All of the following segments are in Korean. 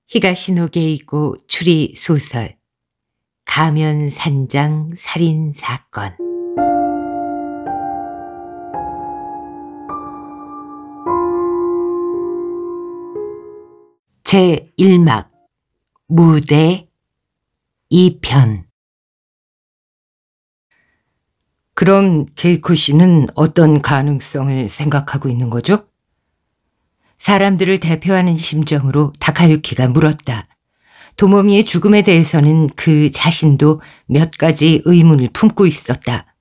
히가시노 게이고 추리 소설 가면산장 살인사건. 제1막 무대 2편. 그럼 게이코 씨는 어떤 가능성을 생각하고 있는 거죠? 사람들을 대표하는 심정으로 다카유키가 물었다. 도모미의 죽음에 대해서는 그 자신도 몇 가지 의문을 품고 있었다.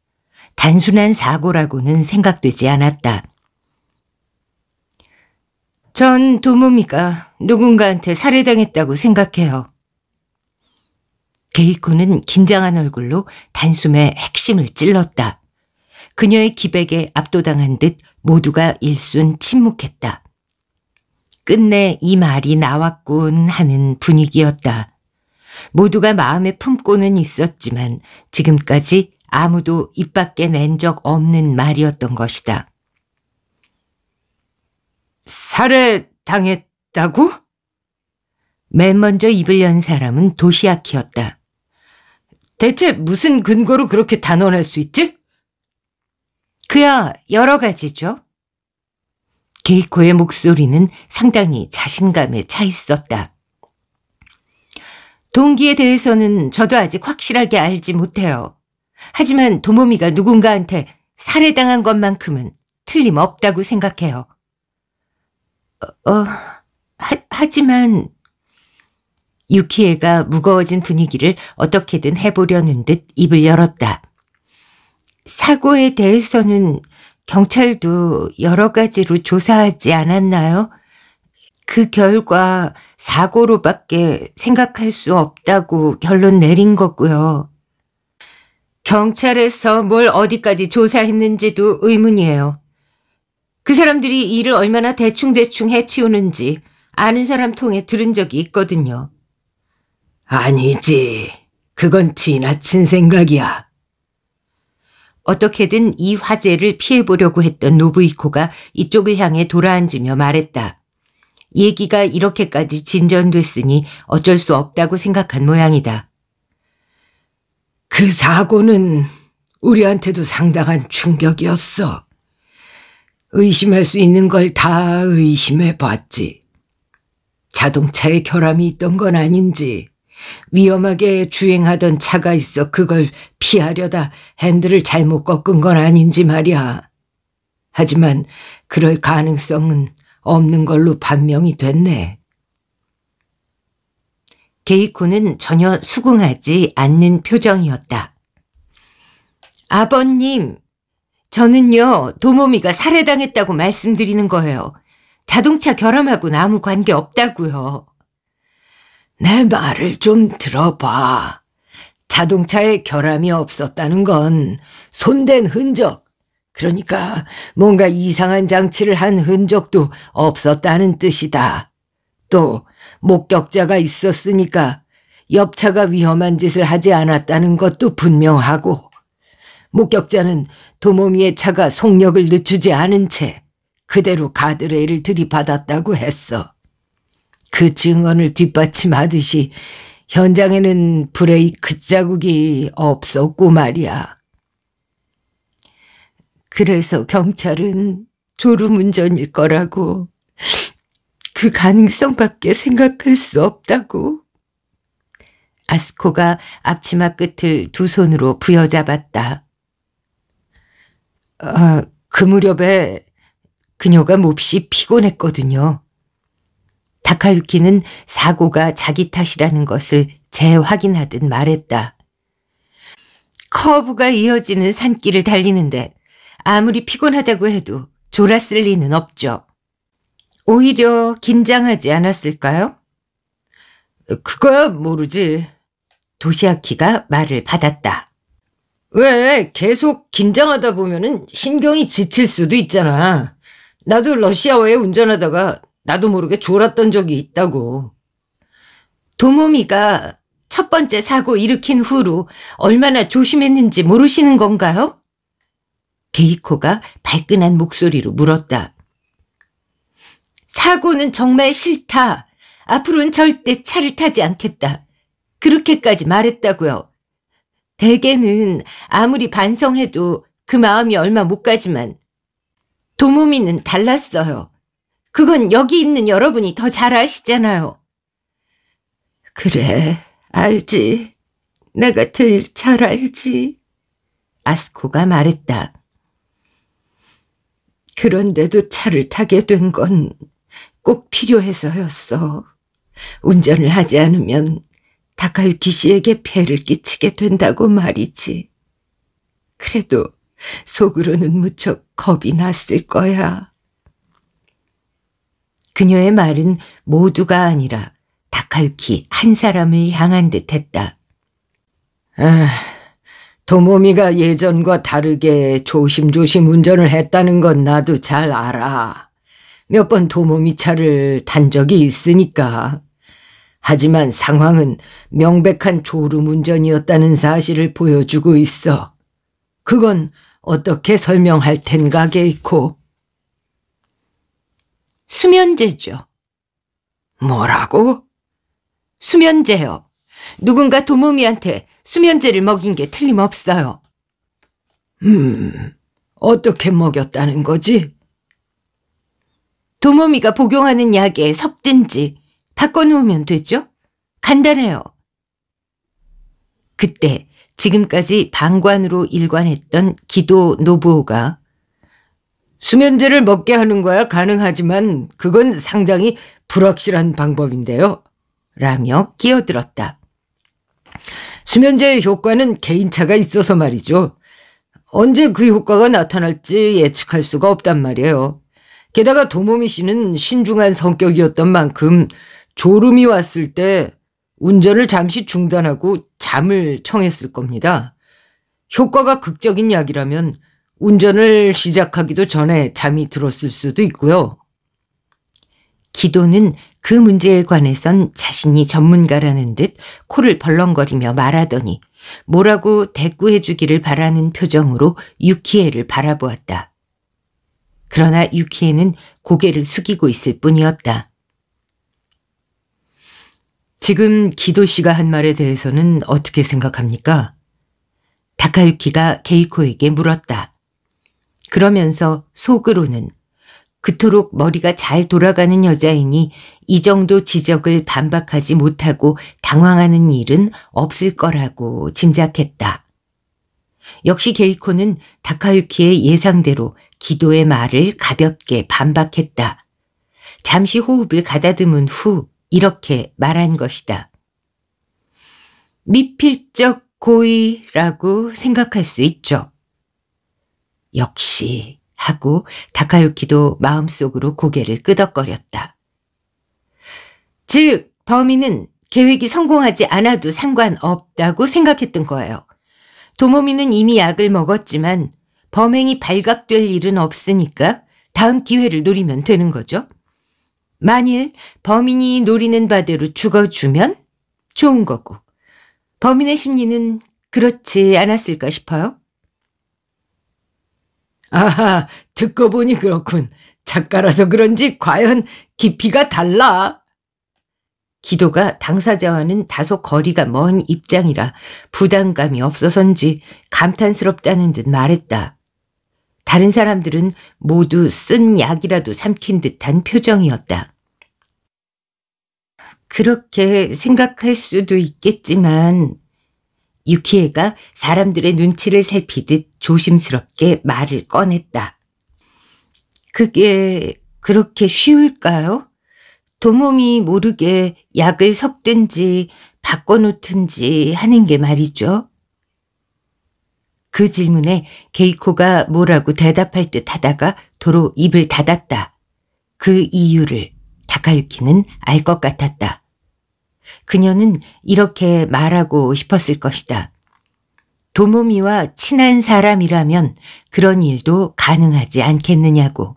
단순한 사고라고는 생각되지 않았다. 전 도모미가 누군가한테 살해당했다고 생각해요. 게이코는 긴장한 얼굴로 단숨에 핵심을 찔렀다. 그녀의 기백에 압도당한 듯 모두가 일순 침묵했다. 끝내 이 말이 나왔군 하는 분위기였다. 모두가 마음에 품고는 있었지만 지금까지 아무도 입 밖에 낸 적 없는 말이었던 것이다. 살해당했다고? 맨 먼저 입을 연 사람은 도시아키였다. 대체 무슨 근거로 그렇게 단언할 수 있지? 그야 여러 가지죠. 게이코의 목소리는 상당히 자신감에 차 있었다. 동기에 대해서는 저도 아직 확실하게 알지 못해요. 하지만 도모미가 누군가한테 살해당한 것만큼은 틀림없다고 생각해요. 하지만 유키에가 무거워진 분위기를 어떻게든 해보려는 듯 입을 열었다. 사고에 대해서는 경찰도 여러 가지로 조사하지 않았나요? 그 결과 사고로밖에 생각할 수 없다고 결론 내린 거고요. 경찰에서 뭘 어디까지 조사했는지도 의문이에요. 그 사람들이 일을 얼마나 대충대충 해치우는지 아는 사람 통해 들은 적이 있거든요. 아니지. 그건 지나친 생각이야. 어떻게든 이 화제를 피해보려고 했던 노부이코가 이쪽을 향해 돌아앉으며 말했다. 얘기가 이렇게까지 진전됐으니 어쩔 수 없다고 생각한 모양이다. 그 사고는 우리한테도 상당한 충격이었어. 의심할 수 있는 걸 다 의심해봤지. 자동차에 결함이 있던 건 아닌지, 위험하게 주행하던 차가 있어 그걸 피하려다 핸들을 잘못 꺾은 건 아닌지 말이야. 하지만 그럴 가능성은 없는 걸로 판명이 됐네. 게이코는 전혀 수긍하지 않는 표정이었다. 아버님, 저는요 도모미가 살해당했다고 말씀드리는 거예요. 자동차 결함하고는 아무 관계 없다고요. 내 말을 좀 들어봐. 자동차에 결함이 없었다는 건 손댄 흔적, 그러니까 뭔가 이상한 장치를 한 흔적도 없었다는 뜻이다. 또 목격자가 있었으니까 옆차가 위험한 짓을 하지 않았다는 것도 분명하고, 목격자는 도모미의 차가 속력을 늦추지 않은 채 그대로 가드레일을 들이받았다고 했어. 그 증언을 뒷받침하듯이 현장에는 브레이크 자국이 없었고 말이야. 그래서 경찰은 졸음운전일 거라고, 그 가능성밖에 생각할 수 없다고. 아스코가 앞치마 끝을 두 손으로 부여잡았다. 그 무렵에 그녀가 몹시 피곤했거든요. 다카유키는 사고가 자기 탓이라는 것을 재확인하듯 말했다. 커브가 이어지는 산길을 달리는데 아무리 피곤하다고 해도 졸았을 리는 없죠. 오히려 긴장하지 않았을까요? 그거야 모르지. 도시아키가 말을 받았다. 왜 계속 긴장하다 보면은 신경이 지칠 수도 있잖아. 나도 러시아어에 운전하다가 나도 모르게 졸았던 적이 있다고. 도모미가 첫 번째 사고 일으킨 후로 얼마나 조심했는지 모르시는 건가요? 게이코가 발끈한 목소리로 물었다. 사고는 정말 싫다. 앞으로는 절대 차를 타지 않겠다. 그렇게까지 말했다고요. 대개는 아무리 반성해도 그 마음이 얼마 못 가지만 도모미는 달랐어요. 그건 여기 있는 여러분이 더 잘 아시잖아요. 그래, 알지. 내가 제일 잘 알지. 아스코가 말했다. 그런데도 차를 타게 된 건 꼭 필요해서였어. 운전을 하지 않으면 다카유키 씨에게 폐를 끼치게 된다고 말이지. 그래도 속으로는 무척 겁이 났을 거야. 그녀의 말은 모두가 아니라 다카유키 한 사람을 향한 듯했다. 도모미가 예전과 다르게 조심조심 운전을 했다는 건 나도 잘 알아. 몇 번 도모미 차를 탄 적이 있으니까. 하지만 상황은 명백한 졸음운전이었다는 사실을 보여주고 있어. 그건 어떻게 설명할 텐가, 게이코? 수면제죠. 뭐라고? 수면제요. 누군가 도모미한테 수면제를 먹인 게 틀림없어요. 어떻게 먹였다는 거지? 도모미가 복용하는 약에 섞든지 바꿔놓으면 되죠? 간단해요. 그때 지금까지 방관으로 일관했던 기도 노부오가 수면제를 먹게 하는 거야 가능하지만 그건 상당히 불확실한 방법인데요. 라며 끼어들었다. 수면제의 효과는 개인차가 있어서 말이죠. 언제 그 효과가 나타날지 예측할 수가 없단 말이에요. 게다가 도모미 씨는 신중한 성격이었던 만큼 졸음이 왔을 때 운전을 잠시 중단하고 잠을 청했을 겁니다. 효과가 극적인 약이라면 운전을 시작하기도 전에 잠이 들었을 수도 있고요. 기도는 그 문제에 관해선 자신이 전문가라는 듯 코를 벌렁거리며 말하더니 뭐라고 대꾸해주기를 바라는 표정으로 유키에를 바라보았다. 그러나 유키에는 고개를 숙이고 있을 뿐이었다. 지금 기도 씨가 한 말에 대해서는 어떻게 생각합니까? 다카유키가 게이코에게 물었다. 그러면서 속으로는 그토록 머리가 잘 돌아가는 여자이니 이 정도 지적을 반박하지 못하고 당황하는 일은 없을 거라고 짐작했다. 역시 게이코는 다카유키의 예상대로 기도의 말을 가볍게 반박했다. 잠시 호흡을 가다듬은 후 이렇게 말한 것이다. 미필적 고의라고 생각할 수 있죠. 역시 하고 다카유키도 마음속으로 고개를 끄덕거렸다. 즉 범인은 계획이 성공하지 않아도 상관없다고 생각했던 거예요. 도모미는 이미 약을 먹었지만 범행이 발각될 일은 없으니까 다음 기회를 노리면 되는 거죠. 만일 범인이 노리는 바대로 죽어주면 좋은 거고 범인의 심리는 그렇지 않았을까 싶어요. 아하, 듣고 보니 그렇군. 작가라서 그런지 과연 깊이가 달라. 기도가 당사자와는 다소 거리가 먼 입장이라 부담감이 없어서인지 감탄스럽다는 듯 말했다. 다른 사람들은 모두 쓴 약이라도 삼킨 듯한 표정이었다. 그렇게 생각할 수도 있겠지만 유키에가 사람들의 눈치를 살피듯 조심스럽게 말을 꺼냈다. 그게 그렇게 쉬울까요? 도모미 모르게 약을 섞든지 바꿔놓든지 하는 게 말이죠. 그 질문에 게이코가 뭐라고 대답할 듯 하다가 도로 입을 닫았다. 그 이유를 다카유키는 알 것 같았다. 그녀는 이렇게 말하고 싶었을 것이다. 도모미와 친한 사람이라면 그런 일도 가능하지 않겠느냐고.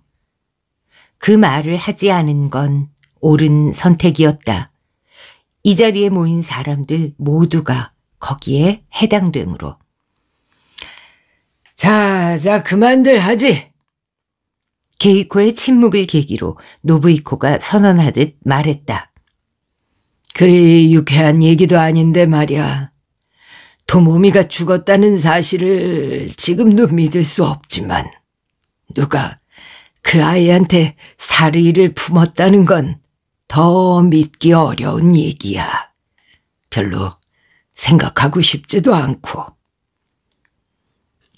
그 말을 하지 않은 건 옳은 선택이었다. 이 자리에 모인 사람들 모두가 거기에 해당되므로. 자, 그만들 하지. 게이코의 침묵을 계기로 노부이코가 선언하듯 말했다. 그리 유쾌한 얘기도 아닌데 말이야. 도모미가 죽었다는 사실을 지금도 믿을 수 없지만 누가 그 아이한테 살의를 품었다는 건 더 믿기 어려운 얘기야. 별로 생각하고 싶지도 않고.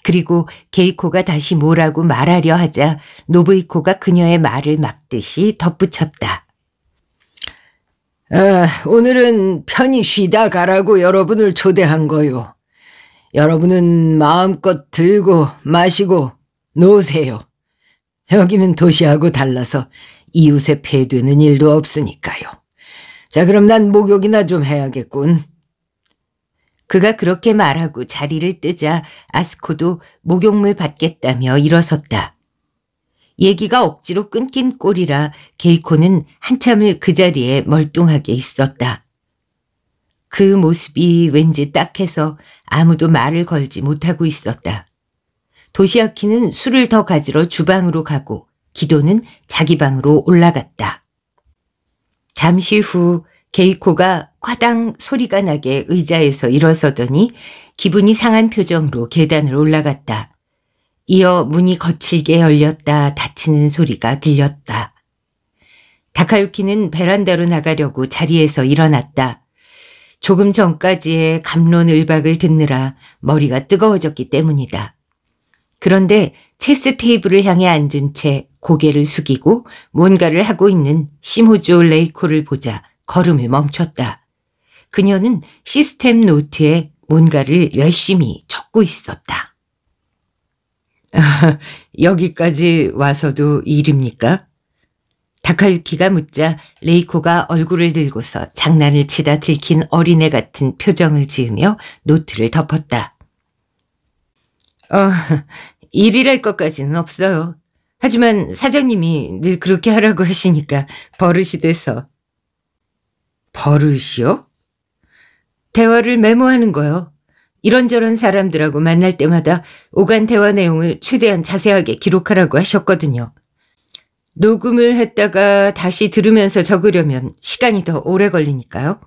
그리고 게이코가 다시 뭐라고 말하려 하자 노부이코가 그녀의 말을 막듯이 덧붙였다. 오늘은 편히 쉬다 가라고 여러분을 초대한 거요. 여러분은 마음껏 들고 마시고 노세요. 여기는 도시하고 달라서 이웃에 폐되는 일도 없으니까요. 자, 그럼 난 목욕이나 좀 해야겠군. 그가 그렇게 말하고 자리를 뜨자 아스코도 목욕물 받겠다며 일어섰다. 얘기가 억지로 끊긴 꼴이라 게이코는 한참을 그 자리에 멀뚱하게 있었다. 그 모습이 왠지 딱해서 아무도 말을 걸지 못하고 있었다. 도시아키는 술을 더 가지러 주방으로 가고 기도는 자기 방으로 올라갔다. 잠시 후 게이코가 과당 소리가 나게 의자에서 일어서더니 기분이 상한 표정으로 계단을 올라갔다. 이어 문이 거칠게 열렸다 닫히는 소리가 들렸다. 다카유키는 베란다로 나가려고 자리에서 일어났다. 조금 전까지의 갑론을박을 듣느라 머리가 뜨거워졌기 때문이다. 그런데 체스 테이블을 향해 앉은 채 고개를 숙이고 뭔가를 하고 있는 시모조 레이코를 보자 걸음을 멈췄다. 그녀는 시스템 노트에 뭔가를 열심히 적고 있었다. 여기까지 와서도 일입니까? 다카유키가 묻자 레이코가 얼굴을 들고서 장난을 치다 들킨 어린애 같은 표정을 지으며 노트를 덮었다. 일이랄 것까지는 없어요. 하지만 사장님이 늘 그렇게 하라고 하시니까 버릇이 돼서. 버릇이요? 대화를 메모하는 거요. 이런저런 사람들하고 만날 때마다 오간 대화 내용을 최대한 자세하게 기록하라고 하셨거든요. 녹음을 했다가 다시 들으면서 적으려면 시간이 더 오래 걸리니까요.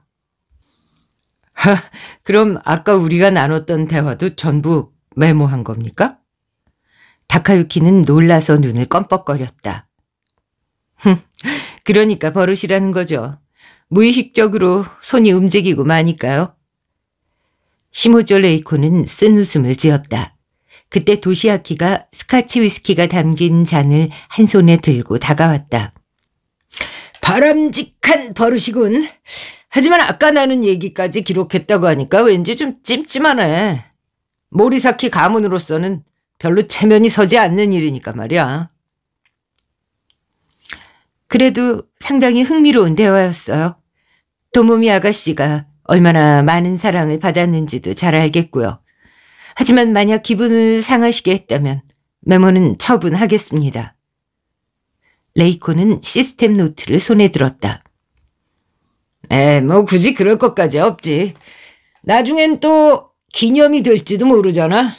그럼 아까 우리가 나눴던 대화도 전부 메모한 겁니까? 다카유키는 놀라서 눈을 껌뻑거렸다. 그러니까 버릇이라는 거죠. 무의식적으로 손이 움직이고 마니까요. 시모조 레이코는 쓴 웃음을 지었다. 그때 도시아키가 스카치 위스키가 담긴 잔을 한 손에 들고 다가왔다. 바람직한 버릇이군. 하지만 아까 나눈 얘기까지 기록했다고 하니까 왠지 좀 찜찜하네. 모리사키 가문으로서는 별로 체면이 서지 않는 일이니까 말이야. 그래도 상당히 흥미로운 대화였어요. 도모미 아가씨가 얼마나 많은 사랑을 받았는지도 잘 알겠고요. 하지만 만약 기분을 상하시게 했다면 메모는 처분하겠습니다. 레이코는 시스템 노트를 손에 들었다. 뭐 굳이 그럴 것까지 없지. 나중엔 또 기념이 될지도 모르잖아.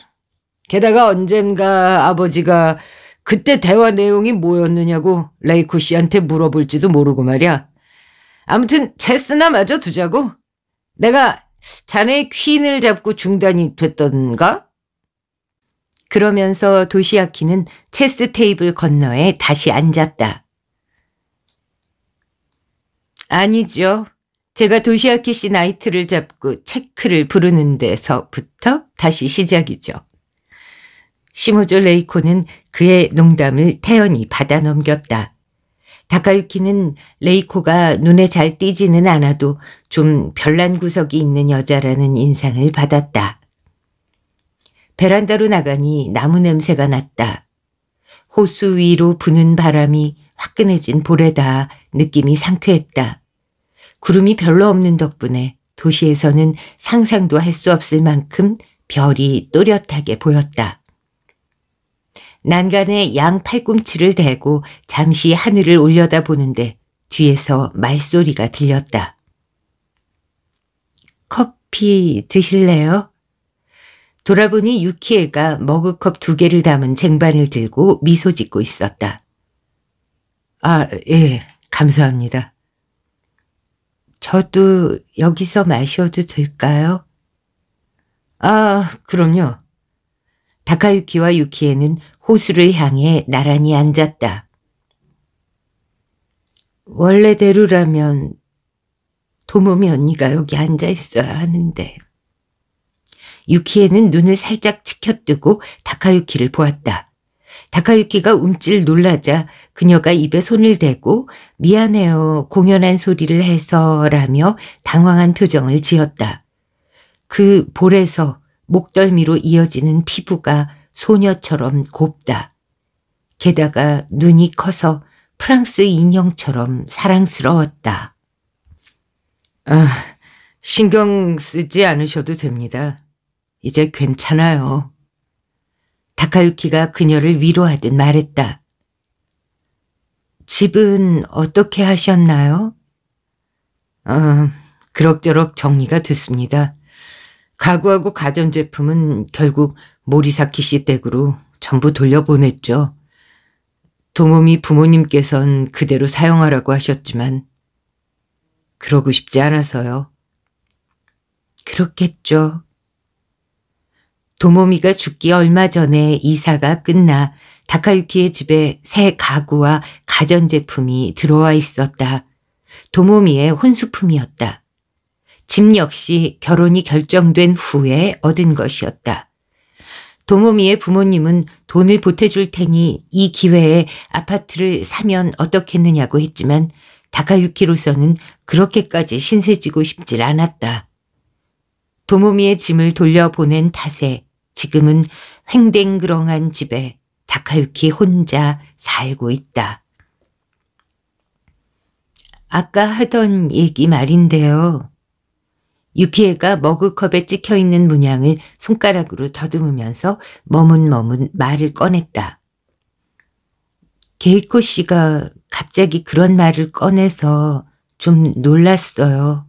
게다가 언젠가 아버지가 그때 대화 내용이 뭐였느냐고 레이코 씨한테 물어볼지도 모르고 말이야. 아무튼 체스나 마저 두자고. 내가 자네의 퀸을 잡고 중단이 됐던가? 그러면서 도시아키는 체스 테이블 건너에 다시 앉았다. 아니죠. 제가 도시아키 씨 나이트를 잡고 체크를 부르는 데서부터 다시 시작이죠. 시모조 레이코는 그의 농담을 태연히 받아넘겼다. 다카유키는 레이코가 눈에 잘 띄지는 않아도 좀 별난 구석이 있는 여자라는 인상을 받았다. 베란다로 나가니 나무 냄새가 났다. 호수 위로 부는 바람이 화끈해진 볼에다 느낌이 상쾌했다. 구름이 별로 없는 덕분에 도시에서는 상상도 할 수 없을 만큼 별이 또렷하게 보였다. 난간에 양 팔꿈치를 대고 잠시 하늘을 올려다보는데 뒤에서 말소리가 들렸다. 커피 드실래요? 돌아보니 유키에가 머그컵 2개를 담은 쟁반을 들고 미소 짓고 있었다. 예, 감사합니다. 저도 여기서 마셔도 될까요? 아, 그럼요. 다카유키와 유키에는 호수를 향해 나란히 앉았다. 원래대로라면 도모미 언니가 여기 앉아 있어야 하는데. 유키에는 눈을 살짝 치켜뜨고 다카유키를 보았다. 다카유키가 움찔 놀라자 그녀가 입에 손을 대고 미안해요, 공연한 소리를 해서라며 당황한 표정을 지었다. 그 볼에서 목덜미로 이어지는 피부가 소녀처럼 곱다. 게다가 눈이 커서 프랑스 인형처럼 사랑스러웠다. 아, 신경 쓰지 않으셔도 됩니다. 이제 괜찮아요. 다카유키가 그녀를 위로하듯 말했다. 집은 어떻게 하셨나요? 그럭저럭 정리가 됐습니다. 가구하고 가전제품은 결국 모리사키 씨 댁으로 전부 돌려보냈죠. 도모미 부모님께선 그대로 사용하라고 하셨지만 그러고 싶지 않아서요. 그렇겠죠. 도모미가 죽기 얼마 전에 이사가 끝나 다카유키의 집에 새 가구와 가전제품이 들어와 있었다. 도모미의 혼수품이었다. 집 역시 결혼이 결정된 후에 얻은 것이었다. 도모미의 부모님은 돈을 보태줄 테니 이 기회에 아파트를 사면 어떻겠느냐고 했지만 다카유키로서는 그렇게까지 신세지고 싶질 않았다. 도모미의 짐을 돌려보낸 탓에 지금은 횡댕그렁한 집에 다카유키 혼자 살고 있다. 아까 하던 얘기 말인데요. 유키에가 머그컵에 찍혀있는 문양을 손가락으로 더듬으면서 머문머문 말을 꺼냈다. 게이코 씨가 갑자기 그런 말을 꺼내서 좀 놀랐어요.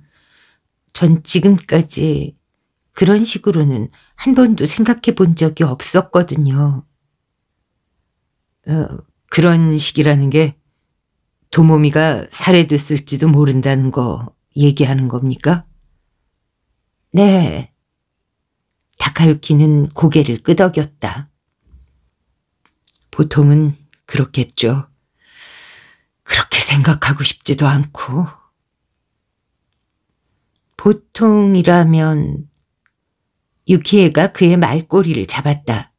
전 지금까지 그런 식으로는 한 번도 생각해 본 적이 없었거든요. 그런 식이라는 게 도모미가 살해됐을지도 모른다는 거 얘기하는 겁니까? 네. 다카유키는 고개를 끄덕였다. 보통은 그렇겠죠. 그렇게 생각하고 싶지도 않고. 보통이라면 유키에가 그의 말꼬리를 잡았다.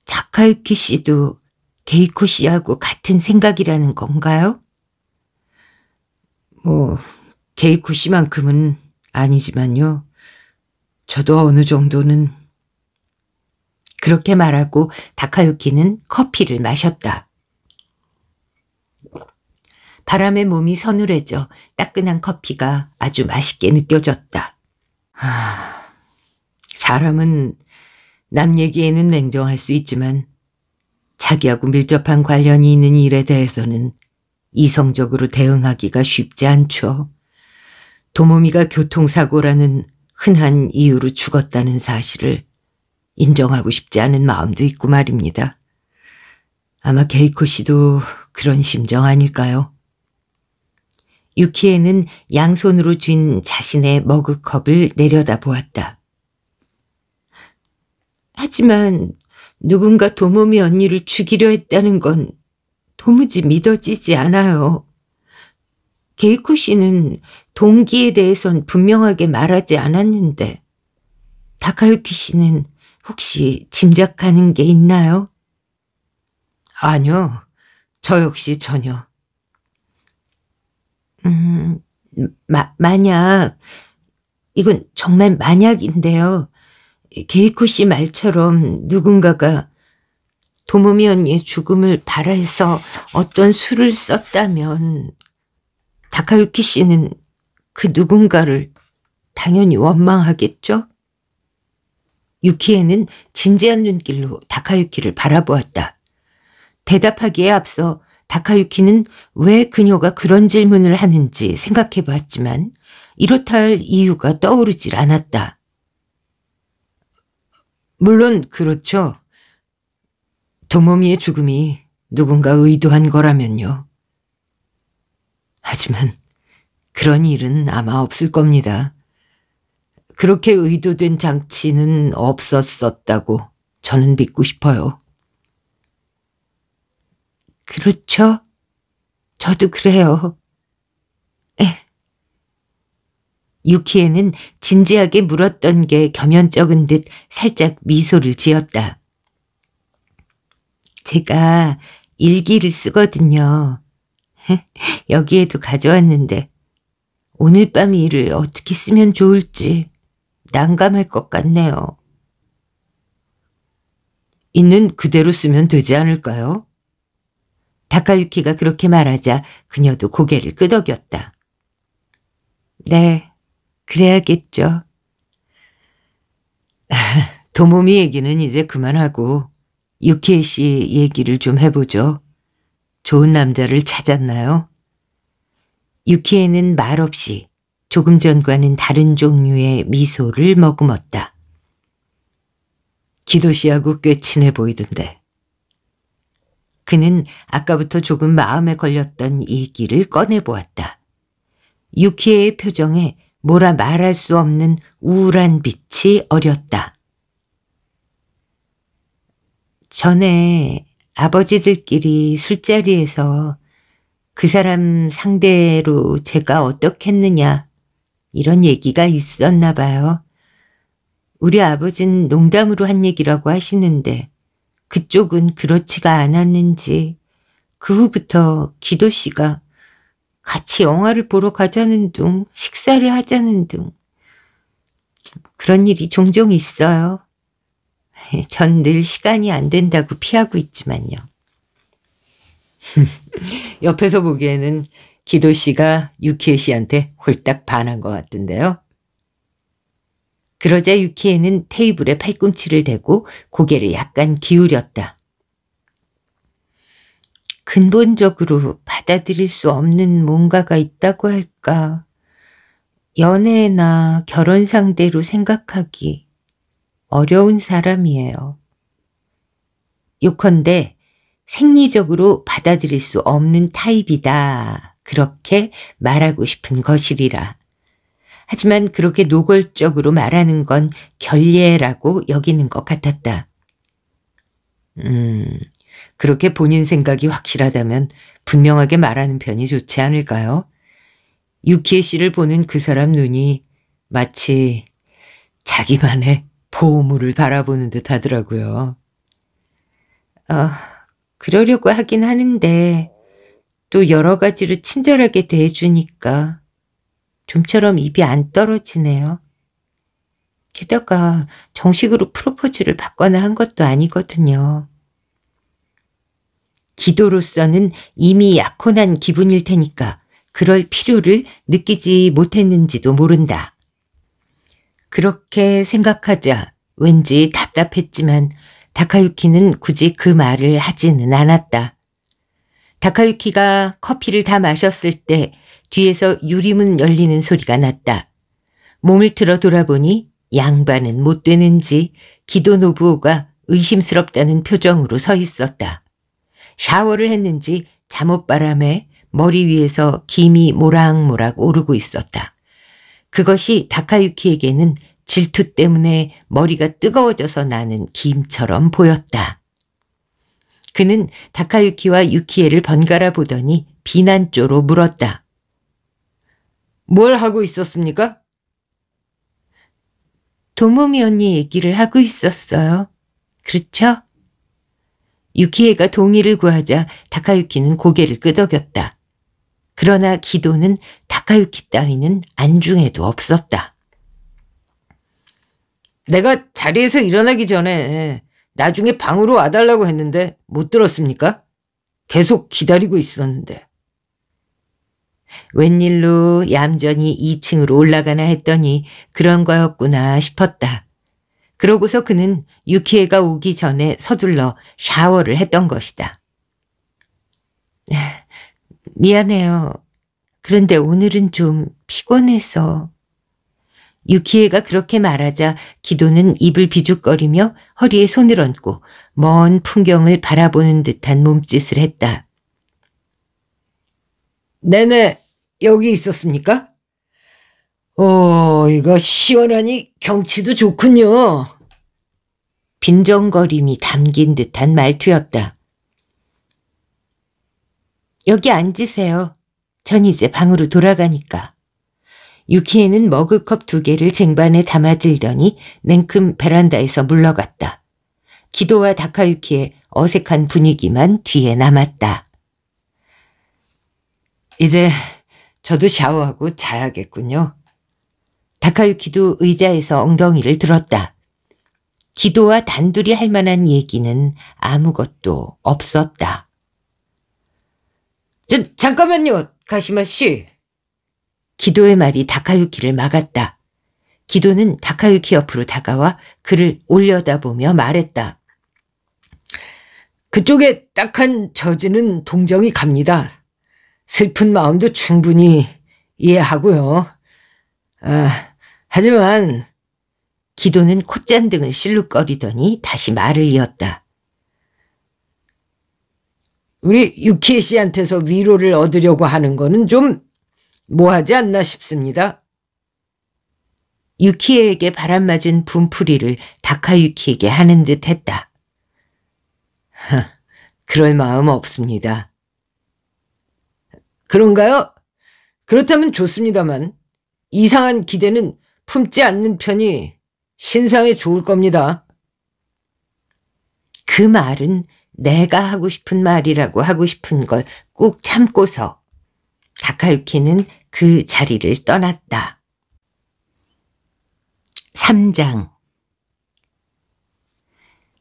다카유키 씨도 게이코 씨하고 같은 생각이라는 건가요? 게이코 씨만큼은 아니지만요. 저도 어느 정도는. 그렇게 말하고 다카유키는 커피를 마셨다. 바람에 몸이 서늘해져 따끈한 커피가 아주 맛있게 느껴졌다. 사람은 남 얘기에는 냉정할 수 있지만 자기하고 밀접한 관련이 있는 일에 대해서는 이성적으로 대응하기가 쉽지 않죠. 도모미가 교통사고라는 흔한 이유로 죽었다는 사실을 인정하고 싶지 않은 마음도 있고 말입니다. 아마 게이코 씨도 그런 심정 아닐까요? 유키에는 양손으로 쥔 자신의 머그컵을 내려다보았다. 하지만 누군가 도모미 언니를 죽이려 했다는 건 도무지 믿어지지 않아요. 게이코 씨는 동기에 대해선 분명하게 말하지 않았는데 다카유키 씨는 혹시 짐작하는 게 있나요? 아니요. 저 역시 전혀. 만약, 이건 정말 만약인데요. 게이코 씨 말처럼 누군가가 도모미 언니의 죽음을 바라해서 어떤 수를 썼다면 다카유키 씨는 그 누군가를 당연히 원망하겠죠? 유키에는 진지한 눈길로 다카유키를 바라보았다. 대답하기에 앞서 다카유키는 왜 그녀가 그런 질문을 하는지 생각해 보았지만 이렇다 할 이유가 떠오르질 않았다. 물론 그렇죠. 도모미의 죽음이 누군가 의도한 거라면요. 하지만 그런 일은 아마 없을 겁니다. 그렇게 의도된 장치는 없었었다고 저는 믿고 싶어요. 그렇죠? 저도 그래요. 유키에는 진지하게 물었던 게 겸연쩍은 듯 살짝 미소를 지었다. 제가 일기를 쓰거든요. 여기에도 가져왔는데 오늘 밤 일을 어떻게 쓰면 좋을지 난감할 것 같네요. 있는 그대로 쓰면 되지 않을까요? 다카유키가 그렇게 말하자 그녀도 고개를 끄덕였다. 네, 그래야겠죠. 도모미 얘기는 이제 그만하고 유키에 씨 얘기를 좀 해보죠. 좋은 남자를 찾았나요? 유키에는 말없이 조금 전과는 다른 종류의 미소를 머금었다. 기도 씨하고 꽤 친해 보이던데. 그는 아까부터 조금 마음에 걸렸던 얘기를 꺼내보았다. 유키에의 표정에 뭐라 말할 수 없는 우울한 빛이 어렸다. 전에 아버지들끼리 술자리에서 그 사람 상대로 제가 어떻겠느냐 이런 얘기가 있었나 봐요. 우리 아버지는 농담으로 한 얘기라고 하시는데 그쪽은 그렇지가 않았는지 그 후부터 기도 씨가 같이 영화를 보러 가자는 둥 식사를 하자는 둥 그런 일이 종종 있어요. 전 늘 시간이 안 된다고 피하고 있지만요. 옆에서 보기에는 기도 씨가 유키에 씨한테 홀딱 반한 것 같던데요. 그러자 유키에는 테이블에 팔꿈치를 대고 고개를 약간 기울였다. 근본적으로 받아들일 수 없는 뭔가가 있다고 할까. 연애나 결혼 상대로 생각하기 어려운 사람이에요. 요컨대 생리적으로 받아들일 수 없는 타입이다. 그렇게 말하고 싶은 것이리라. 하지만 그렇게 노골적으로 말하는 건 결례라고 여기는 것 같았다. 그렇게 본인 생각이 확실하다면 분명하게 말하는 편이 좋지 않을까요? 유키에 씨를 보는 그 사람 눈이 마치 자기만의 보물을 바라보는 듯 하더라고요. 그러려고 하긴 하는데 또 여러 가지로 친절하게 대해주니까 좀처럼 입이 안 떨어지네요. 게다가 정식으로 프로포즈를 받거나 한 것도 아니거든요. 기도로서는 이미 약혼한 기분일 테니까 그럴 필요를 느끼지 못했는지도 모른다. 그렇게 생각하자 왠지 답답했지만 다카유키는 굳이 그 말을 하지는 않았다. 다카유키가 커피를 다 마셨을 때 뒤에서 유리문 열리는 소리가 났다. 몸을 틀어 돌아보니 양반은 못 되는지 기도 노부오가 의심스럽다는 표정으로 서 있었다. 샤워를 했는지 잠옷바람에 머리 위에서 김이 모락모락 오르고 있었다. 그것이 다카유키에게는 질투 때문에 머리가 뜨거워져서 나는 김처럼 보였다. 그는 다카유키와 유키에를 번갈아 보더니 비난조로 물었다. 뭘 하고 있었습니까? 도모미 언니 얘기를 하고 있었어요. 그렇죠? 유키에가 동의를 구하자 다카유키는 고개를 끄덕였다. 그러나 기도는 다카유키 따위는 안중에도 없었다. 내가 자리에서 일어나기 전에 나중에 방으로 와달라고 했는데 못 들었습니까? 계속 기다리고 있었는데. 웬일로 얌전히 2층으로 올라가나 했더니 그런 거였구나 싶었다. 그러고서 그는 유키에가 오기 전에 서둘러 샤워를 했던 것이다. 미안해요. 그런데 오늘은 좀 피곤해서. 유키에가 그렇게 말하자 기도는 입을 비죽거리며 허리에 손을 얹고 먼 풍경을 바라보는 듯한 몸짓을 했다. 네네, 여기 있었습니까? 이거 시원하니 경치도 좋군요. 빈정거림이 담긴 듯한 말투였다. 여기 앉으세요. 전 이제 방으로 돌아가니까. 유키에는 머그컵 2개를 쟁반에 담아들더니 냉큼 베란다에서 물러갔다. 기도와 다카유키의 어색한 분위기만 뒤에 남았다. 이제 저도 샤워하고 자야겠군요. 다카유키도 의자에서 엉덩이를 들었다. 기도와 단둘이 할 만한 얘기는 아무것도 없었다. 잠깐만요, 가시마 씨. 기도의 말이 다카유키를 막았다. 기도는 다카유키 옆으로 다가와 그를 올려다보며 말했다. 그쪽에 딱한 저지는 동정이 갑니다. 슬픈 마음도 충분히 이해하고요. 하지만 기도는 콧잔등을 실룩거리더니 다시 말을 이었다. 우리 유키에 씨한테서 위로를 얻으려고 하는 거는 좀 뭐하지 않나 싶습니다. 유키에에게 바람맞은 분풀이를 다카유키에게 하는 듯 했다. 그럴 마음 없습니다. 그런가요? 그렇다면 좋습니다만 이상한 기대는 품지 않는 편이 신상에 좋을 겁니다. 그 말은 내가 하고 싶은 말이라고 하고 싶은 걸 꾹 참고서 다카유키는 그 자리를 떠났다. 3장.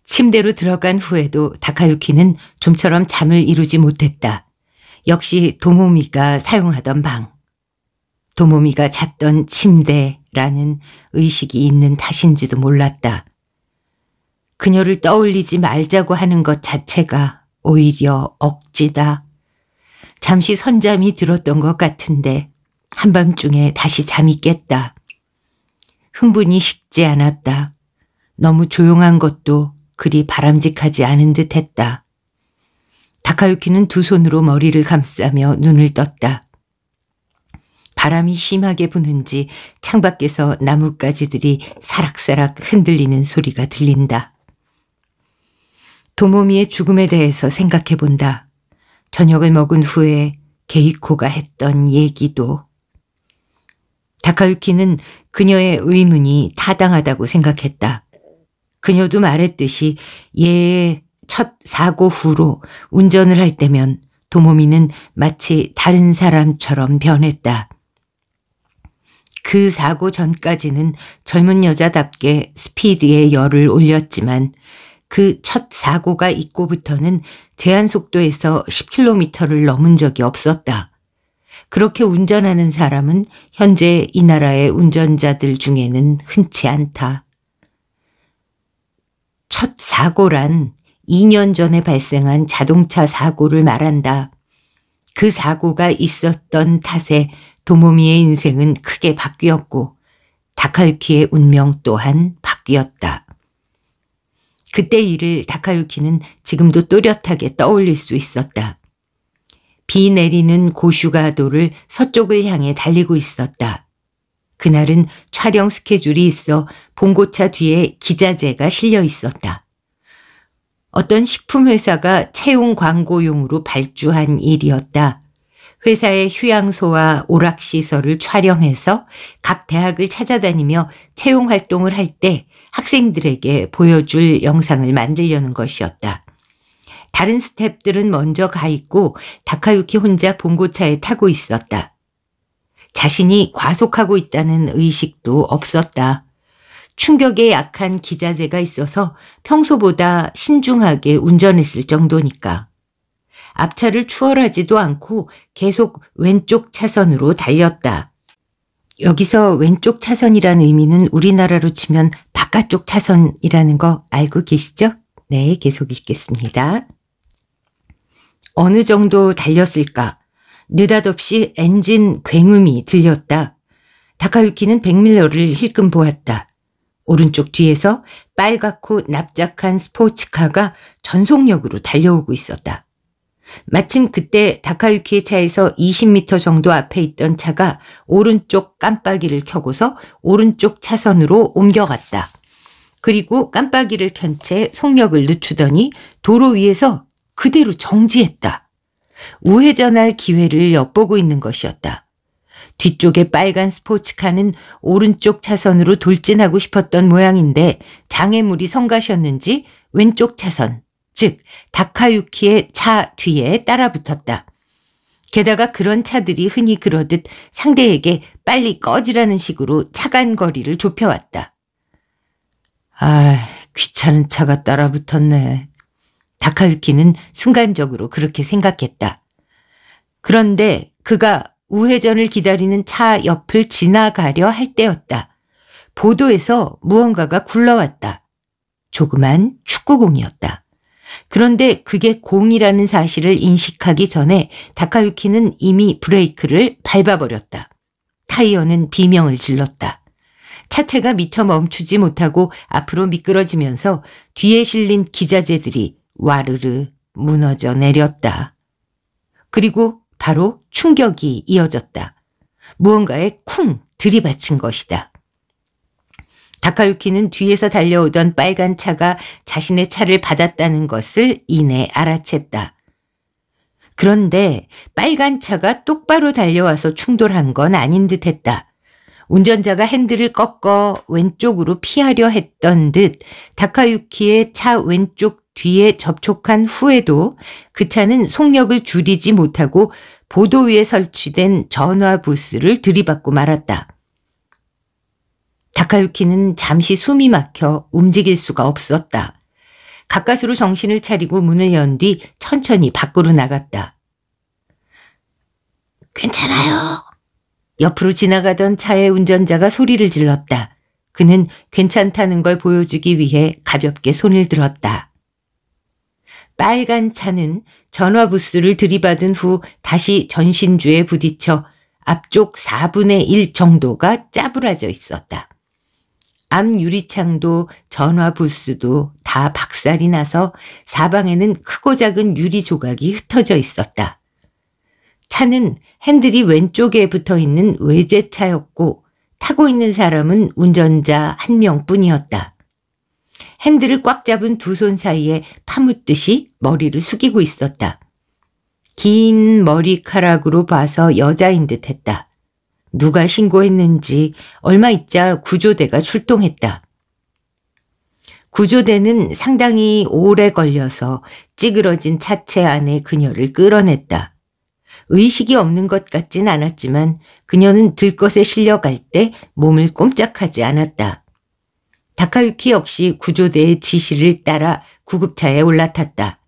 침대로 들어간 후에도 다카유키는 좀처럼 잠을 이루지 못했다. 역시 도모미가 사용하던 방. 도모미가 잤던 침대라는 의식이 있는 탓인지도 몰랐다. 그녀를 떠올리지 말자고 하는 것 자체가 오히려 억지다. 잠시 선잠이 들었던 것 같은데 한밤중에 다시 잠이 깼다. 흥분이 식지 않았다. 너무 조용한 것도 그리 바람직하지 않은 듯 했다. 다카유키는 두 손으로 머리를 감싸며 눈을 떴다. 바람이 심하게 부는지 창밖에서 나뭇가지들이 사락사락 흔들리는 소리가 들린다. 도모미의 죽음에 대해서 생각해본다. 저녁을 먹은 후에 게이코가 했던 얘기도. 다카유키는 그녀의 의문이 타당하다고 생각했다. 그녀도 말했듯이 얘의 첫 사고 후로 운전을 할 때면 도모미는 마치 다른 사람처럼 변했다. 그 사고 전까지는 젊은 여자답게 스피드에 열을 올렸지만 그 첫 사고가 있고부터는 제한 속도에서 10km를 넘은 적이 없었다. 그렇게 운전하는 사람은 현재 이 나라의 운전자들 중에는 흔치 않다. 첫 사고란 2년 전에 발생한 자동차 사고를 말한다. 그 사고가 있었던 탓에 도모미의 인생은 크게 바뀌었고 다카유키의 운명 또한 바뀌었다. 그때 일을 다카유키는 지금도 또렷하게 떠올릴 수 있었다. 비 내리는 고슈가도를 서쪽을 향해 달리고 있었다. 그날은 촬영 스케줄이 있어 봉고차 뒤에 기자재가 실려 있었다. 어떤 식품회사가 채용 광고용으로 발주한 일이었다. 회사의 휴양소와 오락시설을 촬영해서 각 대학을 찾아다니며 채용 활동을 할 때 학생들에게 보여줄 영상을 만들려는 것이었다. 다른 스태프들은 먼저 가 있고 다카유키 혼자 봉고차에 타고 있었다. 자신이 과속하고 있다는 의식도 없었다. 충격에 약한 기자재가 있어서 평소보다 신중하게 운전했을 정도니까. 앞차를 추월하지도 않고 계속 왼쪽 차선으로 달렸다. 여기서 왼쪽 차선이라는 의미는 우리나라로 치면 바깥쪽 차선이라는 거 알고 계시죠? 네, 계속 읽겠습니다. 어느 정도 달렸을까? 느닷없이 엔진 굉음이 들렸다. 다카유키는 백밀러를 힐끔 보았다. 오른쪽 뒤에서 빨갛고 납작한 스포츠카가 전속력으로 달려오고 있었다. 마침 그때 다카유키의 차에서 20m 정도 앞에 있던 차가 오른쪽 깜빡이를 켜고서 오른쪽 차선으로 옮겨갔다. 그리고 깜빡이를 켠 채 속력을 늦추더니 도로 위에서 그대로 정지했다. 우회전할 기회를 엿보고 있는 것이었다. 뒤쪽에 빨간 스포츠카는 오른쪽 차선으로 돌진하고 싶었던 모양인데 장애물이 성가셨는지 왼쪽 차선, 즉 다카유키의 차 뒤에 따라붙었다. 게다가 그런 차들이 흔히 그러듯 상대에게 빨리 꺼지라는 식으로 차간 거리를 좁혀왔다. 아, 귀찮은 차가 따라붙었네. 다카유키는 순간적으로 그렇게 생각했다. 그런데 그가 우회전을 기다리는 차 옆을 지나가려 할 때였다. 보도에서 무언가가 굴러왔다. 조그만 축구공이었다. 그런데 그게 공이라는 사실을 인식하기 전에 다카유키는 이미 브레이크를 밟아버렸다. 타이어는 비명을 질렀다. 차체가 미처 멈추지 못하고 앞으로 미끄러지면서 뒤에 실린 기자재들이 와르르 무너져 내렸다. 그리고 바로 충격이 이어졌다. 무언가에 쿵 들이받친 것이다. 다카유키는 뒤에서 달려오던 빨간 차가 자신의 차를 받았다는 것을 이내 알아챘다. 그런데 빨간 차가 똑바로 달려와서 충돌한 건 아닌 듯했다. 운전자가 핸들을 꺾어 왼쪽으로 피하려 했던 듯 다카유키의 차 왼쪽 뒤에 접촉한 후에도 그 차는 속력을 줄이지 못하고 보도 위에 설치된 전화 부스를 들이받고 말았다. 다카유키는 잠시 숨이 막혀 움직일 수가 없었다. 가까스로 정신을 차리고 문을 연 뒤 천천히 밖으로 나갔다. 괜찮아요. 옆으로 지나가던 차의 운전자가 소리를 질렀다. 그는 괜찮다는 걸 보여주기 위해 가볍게 손을 들었다. 빨간 차는 전화부스를 들이받은 후 다시 전신주에 부딪혀 앞쪽 4분의 1 정도가 짜부라져 있었다. 앞 유리창도 전화부스도 다 박살이 나서 사방에는 크고 작은 유리 조각이 흩어져 있었다. 차는 핸들이 왼쪽에 붙어있는 외제차였고 타고 있는 사람은 운전자 1명뿐이었다. 핸들을 꽉 잡은 두 손 사이에 파묻듯이 머리를 숙이고 있었다. 긴 머리카락으로 봐서 여자인 듯했다. 누가 신고했는지 얼마 있자 구조대가 출동했다. 구조대는 상당히 오래 걸려서 찌그러진 차체 안에 그녀를 끌어냈다. 의식이 없는 것 같진 않았지만 그녀는 들것에 실려갈 때 몸을 꼼짝하지 않았다. 다카유키 역시 구조대의 지시를 따라 구급차에 올라탔다.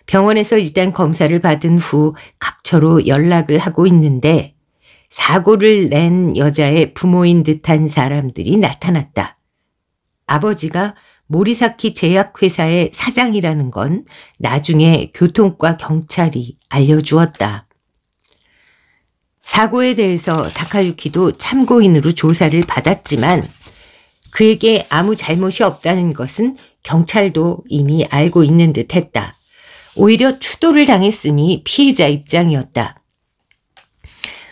병원에서 일단 검사를 받은 후 각처로 연락을 하고 있는데 사고를 낸 여자의 부모인 듯한 사람들이 나타났다. 아버지가 모리사키 제약회사의 사장이라는 건 나중에 교통과 경찰이 알려주었다. 사고에 대해서 다카유키도 참고인으로 조사를 받았지만 그에게 아무 잘못이 없다는 것은 경찰도 이미 알고 있는 듯했다. 오히려 추돌을 당했으니 피해자 입장이었다.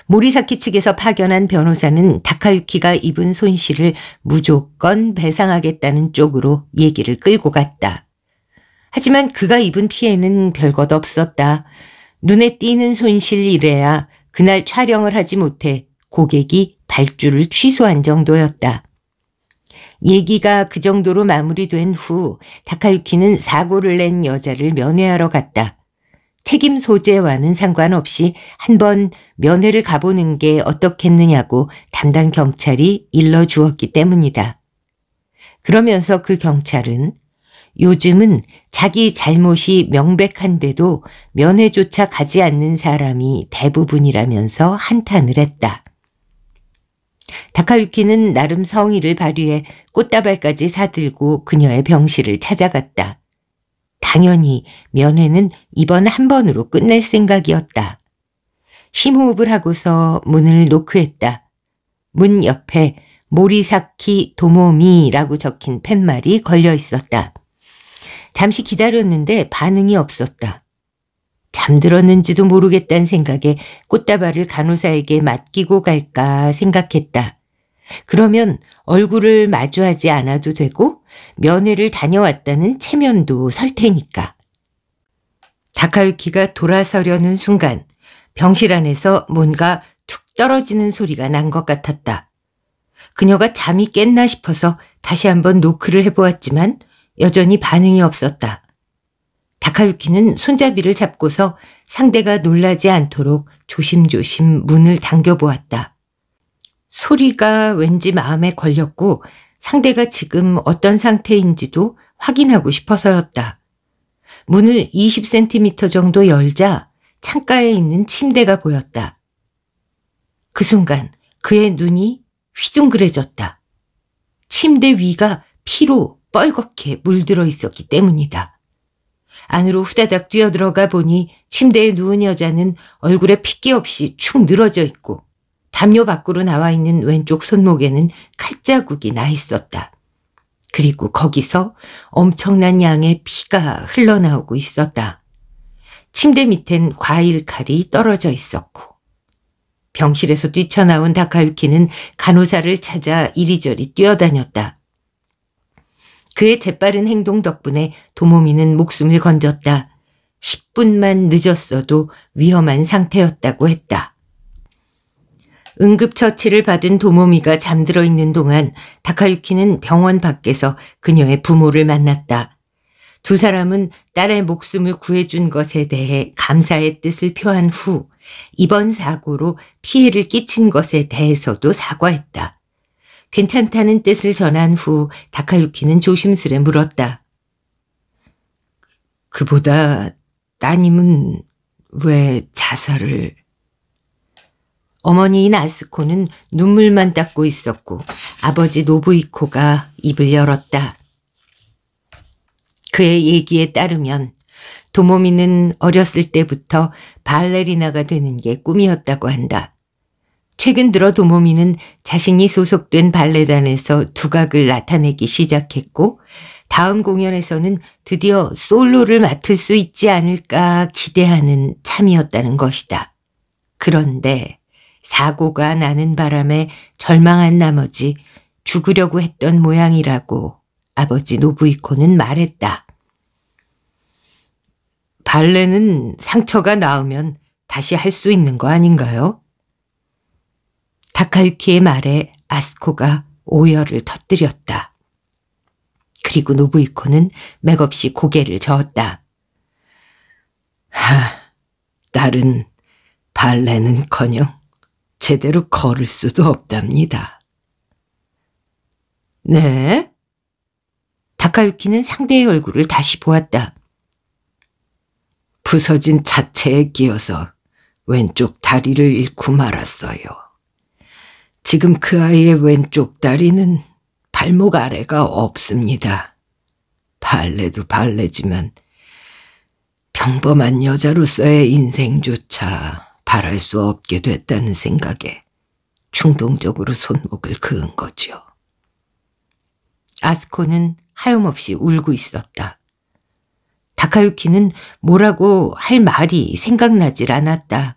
모리사키 측에서 파견한 변호사는 다카유키가 입은 손실을 무조건 배상하겠다는 쪽으로 얘기를 끌고 갔다. 하지만 그가 입은 피해는 별것 없었다. 눈에 띄는 손실이래야 그날 촬영을 하지 못해 고객이 발주를 취소한 정도였다. 얘기가 그 정도로 마무리된 후 다카유키는 사고를 낸 여자를 면회하러 갔다. 책임 소재와는 상관없이 한번 면회를 가보는 게 어떻겠느냐고 담당 경찰이 일러주었기 때문이다. 그러면서 그 경찰은 요즘은 자기 잘못이 명백한데도 면회조차 가지 않는 사람이 대부분이라면서 한탄을 했다. 다카유키는 나름 성의를 발휘해 꽃다발까지 사들고 그녀의 병실을 찾아갔다. 당연히 면회는 이번 한 번으로 끝낼 생각이었다. 심호흡을 하고서 문을 노크했다. 문 옆에 모리사키 도모미라고 적힌 팻말이 걸려 있었다. 잠시 기다렸는데 반응이 없었다. 잠들었는지도 모르겠다는 생각에 꽃다발을 간호사에게 맡기고 갈까 생각했다. 그러면 얼굴을 마주하지 않아도 되고 면회를 다녀왔다는 체면도 설 테니까. 다카유키가 돌아서려는 순간 병실 안에서 뭔가 툭 떨어지는 소리가 난 것 같았다. 그녀가 잠이 깼나 싶어서 다시 한번 노크를 해보았지만 여전히 반응이 없었다. 다카유키는 손잡이를 잡고서 상대가 놀라지 않도록 조심조심 문을 당겨보았다. 소리가 왠지 마음에 걸렸고 상대가 지금 어떤 상태인지도 확인하고 싶어서였다. 문을 20cm 정도 열자 창가에 있는 침대가 보였다. 그 순간 그의 눈이 휘둥그레졌다. 침대 위가 피로 뻘겋게 물들어 있었기 때문이다. 안으로 후다닥 뛰어들어가 보니 침대에 누운 여자는 얼굴에 핏기 없이 축 늘어져 있고 담요 밖으로 나와 있는 왼쪽 손목에는 칼자국이 나 있었다. 그리고 거기서 엄청난 양의 피가 흘러나오고 있었다. 침대 밑엔 과일 칼이 떨어져 있었고 병실에서 뛰쳐나온 다카유키는 간호사를 찾아 이리저리 뛰어다녔다. 그의 재빠른 행동 덕분에 도모미는 목숨을 건졌다. 10분만 늦었어도 위험한 상태였다고 했다. 응급처치를 받은 도모미가 잠들어 있는 동안 다카유키는 병원 밖에서 그녀의 부모를 만났다. 두 사람은 딸의 목숨을 구해준 것에 대해 감사의 뜻을 표한 후 이번 사고로 피해를 끼친 것에 대해서도 사과했다. 괜찮다는 뜻을 전한 후 다카유키는 조심스레 물었다. 그보다 따님은 왜 자살을... 어머니인 아스코는 눈물만 닦고 있었고 아버지 노부이코가 입을 열었다. 그의 얘기에 따르면 도모미는 어렸을 때부터 발레리나가 되는 게 꿈이었다고 한다. 최근 들어 도모미는 자신이 소속된 발레단에서 두각을 나타내기 시작했고 다음 공연에서는 드디어 솔로를 맡을 수 있지 않을까 기대하는 참이었다는 것이다. 그런데 사고가 나는 바람에 절망한 나머지 죽으려고 했던 모양이라고 아버지 노부이코는 말했다. 발레는 상처가 나으면 다시 할 수 있는 거 아닌가요? 다카유키의 말에 아스코가 오열을 터뜨렸다. 그리고 노부이코는 맥없이 고개를 저었다. 딸은 발레는커녕 제대로 걸을 수도 없답니다. 네? 다카유키는 상대의 얼굴을 다시 보았다. 부서진 자체에 끼어서 왼쪽 다리를 잃고 말았어요. 지금 그 아이의 왼쪽 다리는 발목 아래가 없습니다. 발레도 발레지만 평범한 여자로서의 인생조차 바랄 수 없게 됐다는 생각에 충동적으로 손목을 그은 거죠. 아스코는 하염없이 울고 있었다. 다카유키는 뭐라고 할 말이 생각나질 않았다.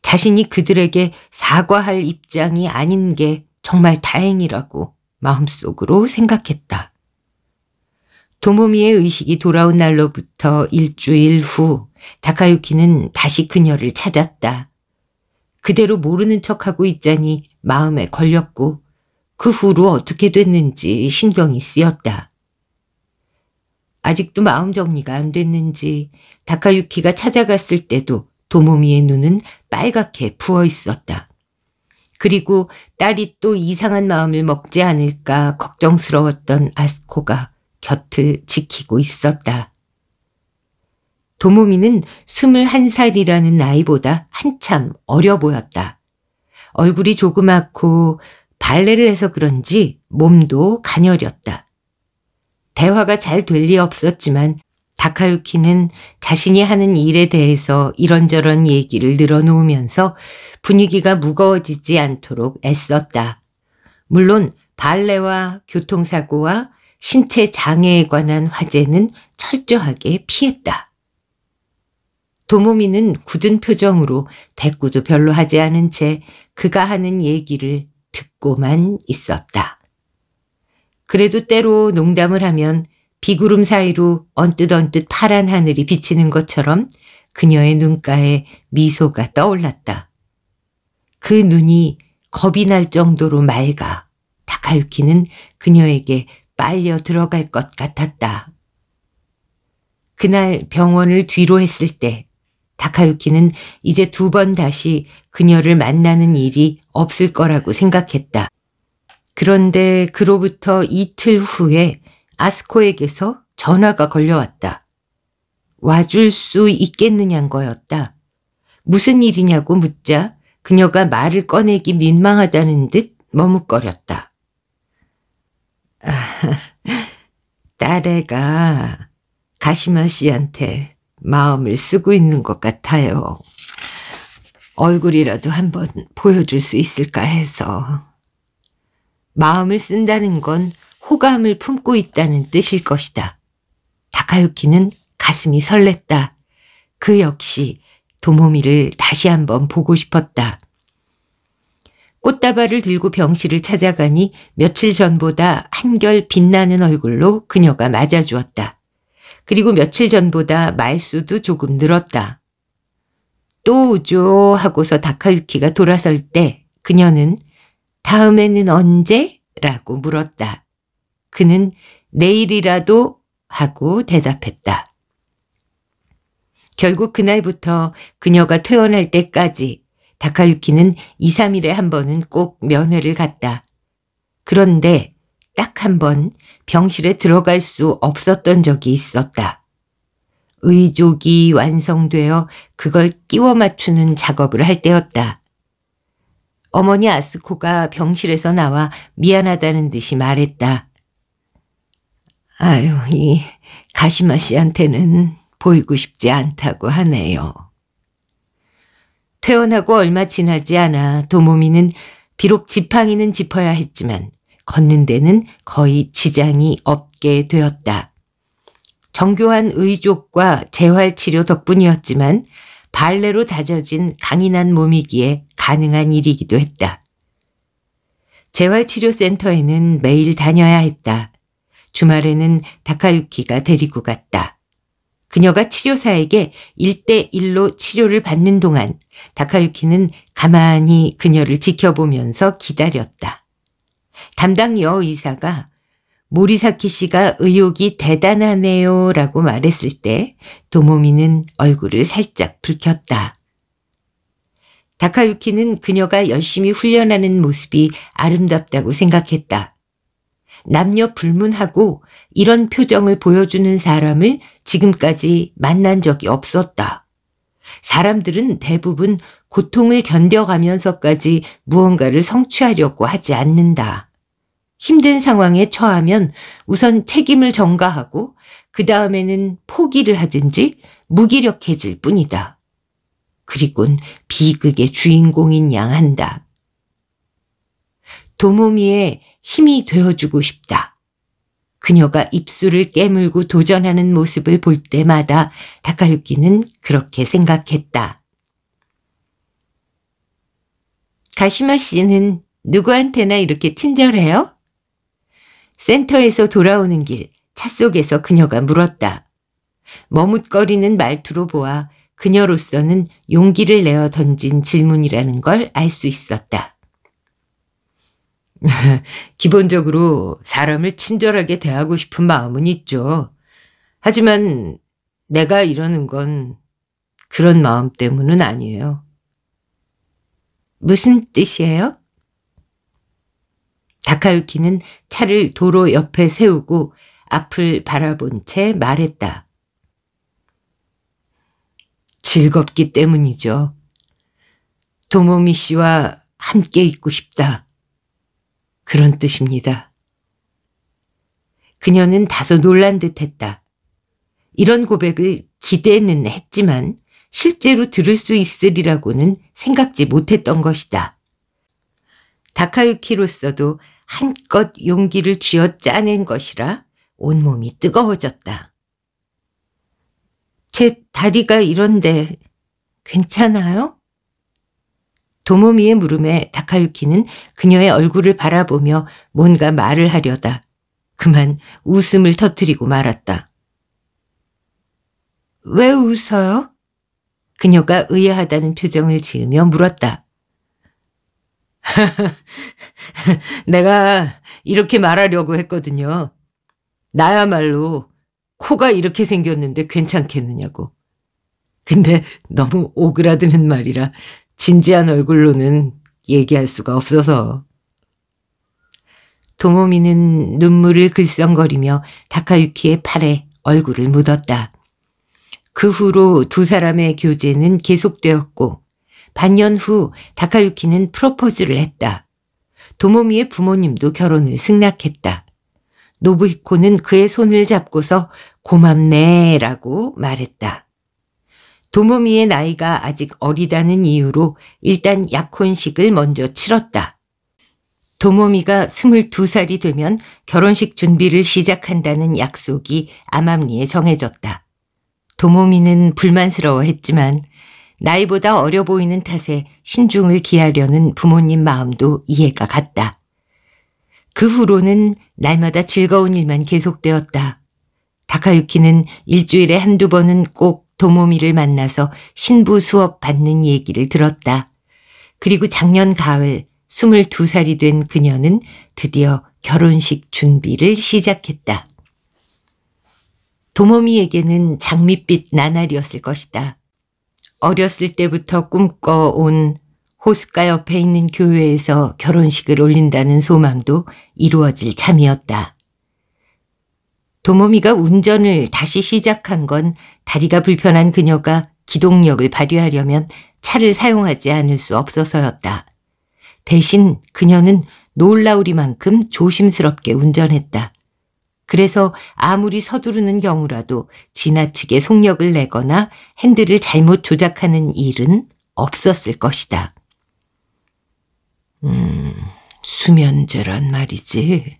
자신이 그들에게 사과할 입장이 아닌 게 정말 다행이라고 마음속으로 생각했다. 도모미의 의식이 돌아온 날로부터 일주일 후 다카유키는 다시 그녀를 찾았다. 그대로 모르는 척하고 있자니 마음에 걸렸고 그 후로 어떻게 됐는지 신경이 쓰였다. 아직도 마음 정리가 안 됐는지 다카유키가 찾아갔을 때도 도모미의 눈은 빨갛게 부어 있었다. 그리고 딸이 또 이상한 마음을 먹지 않을까 걱정스러웠던 아스코가 곁을 지키고 있었다. 도모미는 21살이라는 나이보다 한참 어려 보였다. 얼굴이 조그맣고 발레를 해서 그런지 몸도 가녀렸다. 대화가 잘 될 리 없었지만 다카유키는 자신이 하는 일에 대해서 이런저런 얘기를 늘어놓으면서 분위기가 무거워지지 않도록 애썼다. 물론 발레와 교통사고와 신체 장애에 관한 화제는 철저하게 피했다. 도모미는 굳은 표정으로 대꾸도 별로 하지 않은 채 그가 하는 얘기를 듣고만 있었다. 그래도 때로 농담을 하면 비구름 사이로 언뜻 파란 하늘이 비치는 것처럼 그녀의 눈가에 미소가 떠올랐다. 그 눈이 겁이 날 정도로 맑아 다카유키는 그녀에게 빨려 들어갈 것 같았다. 그날 병원을 뒤로 했을 때 다카유키는 이제 2번 다시 그녀를 만나는 일이 없을 거라고 생각했다. 그런데 그로부터 이틀 후에 아스코에게서 전화가 걸려왔다. 와줄 수 있겠느냐는 거였다. 무슨 일이냐고 묻자 그녀가 말을 꺼내기 민망하다는 듯 머뭇거렸다. 딸애가 가시마 씨한테 마음을 쓰고 있는 것 같아요. 얼굴이라도 한번 보여줄 수 있을까 해서. 마음을 쓴다는 건 호감을 품고 있다는 뜻일 것이다. 다카유키는 가슴이 설렜다. 그 역시 도모미를 다시 한번 보고 싶었다. 꽃다발을 들고 병실을 찾아가니 며칠 전보다 한결 빛나는 얼굴로 그녀가 맞아주었다. 그리고 며칠 전보다 말수도 조금 늘었다. 또 오죠 하고서 다카유키가 돌아설 때 그녀는 다음에는 언제? 라고 물었다. 그는 내일이라도 하고 대답했다. 결국 그날부터 그녀가 퇴원할 때까지 다카유키는 2, 3일에 한 번은 꼭 면회를 갔다. 그런데 딱 한 번 병실에 들어갈 수 없었던 적이 있었다. 의족이 완성되어 그걸 끼워 맞추는 작업을 할 때였다. 어머니 아스코가 병실에서 나와 미안하다는 듯이 말했다. 아유, 이 가시마 씨한테는 보이고 싶지 않다고 하네요. 퇴원하고 얼마 지나지 않아 도모미는 비록 지팡이는 짚어야 했지만 걷는 데는 거의 지장이 없게 되었다. 정교한 의족과 재활치료 덕분이었지만 발레로 다져진 강인한 몸이기에 가능한 일이기도 했다. 재활치료센터에는 매일 다녀야 했다. 주말에는 다카유키가 데리고 갔다. 그녀가 치료사에게 1대1로 치료를 받는 동안 다카유키는 가만히 그녀를 지켜보면서 기다렸다. 담당 여의사가 모리사키 씨가 의욕이 대단하네요 라고 말했을 때 도모미는 얼굴을 살짝 붉혔다. 다카유키는 그녀가 열심히 훈련하는 모습이 아름답다고 생각했다. 남녀 불문하고 이런 표정을 보여주는 사람을 지금까지 만난 적이 없었다. 사람들은 대부분 고통을 견뎌가면서까지 무언가를 성취하려고 하지 않는다. 힘든 상황에 처하면 우선 책임을 전가하고 그 다음에는 포기를 하든지 무기력해질 뿐이다. 그리곤 비극의 주인공인 양 한다. 도모미의 힘이 되어주고 싶다. 그녀가 입술을 깨물고 도전하는 모습을 볼 때마다 다카유키는 그렇게 생각했다. 가시마 씨는 누구한테나 이렇게 친절해요? 센터에서 돌아오는 길 차 속에서 그녀가 물었다. 머뭇거리는 말투로 보아 그녀로서는 용기를 내어 던진 질문이라는 걸 알 수 있었다. 기본적으로 사람을 친절하게 대하고 싶은 마음은 있죠. 하지만 내가 이러는 건 그런 마음 때문은 아니에요. 무슨 뜻이에요? 다카유키는 차를 도로 옆에 세우고 앞을 바라본 채 말했다. 즐겁기 때문이죠. 도모미 씨와 함께 있고 싶다. 그런 뜻입니다. 그녀는 다소 놀란 듯했다. 이런 고백을 기대는 했지만 실제로 들을 수 있으리라고는 생각지 못했던 것이다. 다카유키로서도 한껏 용기를 쥐어 짜낸 것이라 온몸이 뜨거워졌다. 제 다리가 이런데 괜찮아요? 도모미의 물음에 다카유키는 그녀의 얼굴을 바라보며 뭔가 말을 하려다 그만 웃음을 터뜨리고 말았다. 왜 웃어요? 그녀가 의아하다는 표정을 지으며 물었다. 내가 이렇게 말하려고 했거든요. 나야말로 코가 이렇게 생겼는데 괜찮겠느냐고. 근데 너무 오그라드는 말이라 진지한 얼굴로는 얘기할 수가 없어서. 도모미는 눈물을 글썽거리며 다카유키의 팔에 얼굴을 묻었다. 그 후로 두 사람의 교제는 계속되었고 반년 후 다카유키는 프로포즈를 했다. 도모미의 부모님도 결혼을 승낙했다. 노부히코는 그의 손을 잡고서 고맙네라고 말했다. 도모미의 나이가 아직 어리다는 이유로 일단 약혼식을 먼저 치렀다. 도모미가 22살이 되면 결혼식 준비를 시작한다는 약속이 암암리에 정해졌다. 도모미는 불만스러워했지만 나이보다 어려 보이는 탓에 신중을 기하려는 부모님 마음도 이해가 갔다. 그 후로는 날마다 즐거운 일만 계속되었다. 다카유키는 일주일에 한두 번은 꼭 도모미를 만나서 신부 수업 받는 얘기를 들었다. 그리고 작년 가을 22살이 된 그녀는 드디어 결혼식 준비를 시작했다. 도모미에게는 장밋빛 나날이었을 것이다. 어렸을 때부터 꿈꿔온 호숫가 옆에 있는 교회에서 결혼식을 올린다는 소망도 이루어질 참이었다. 도모미가 운전을 다시 시작한 건 다리가 불편한 그녀가 기동력을 발휘하려면 차를 사용하지 않을 수 없어서였다. 대신 그녀는 놀라우리만큼 조심스럽게 운전했다. 그래서 아무리 서두르는 경우라도 지나치게 속력을 내거나 핸들을 잘못 조작하는 일은 없었을 것이다. 수면제란 말이지.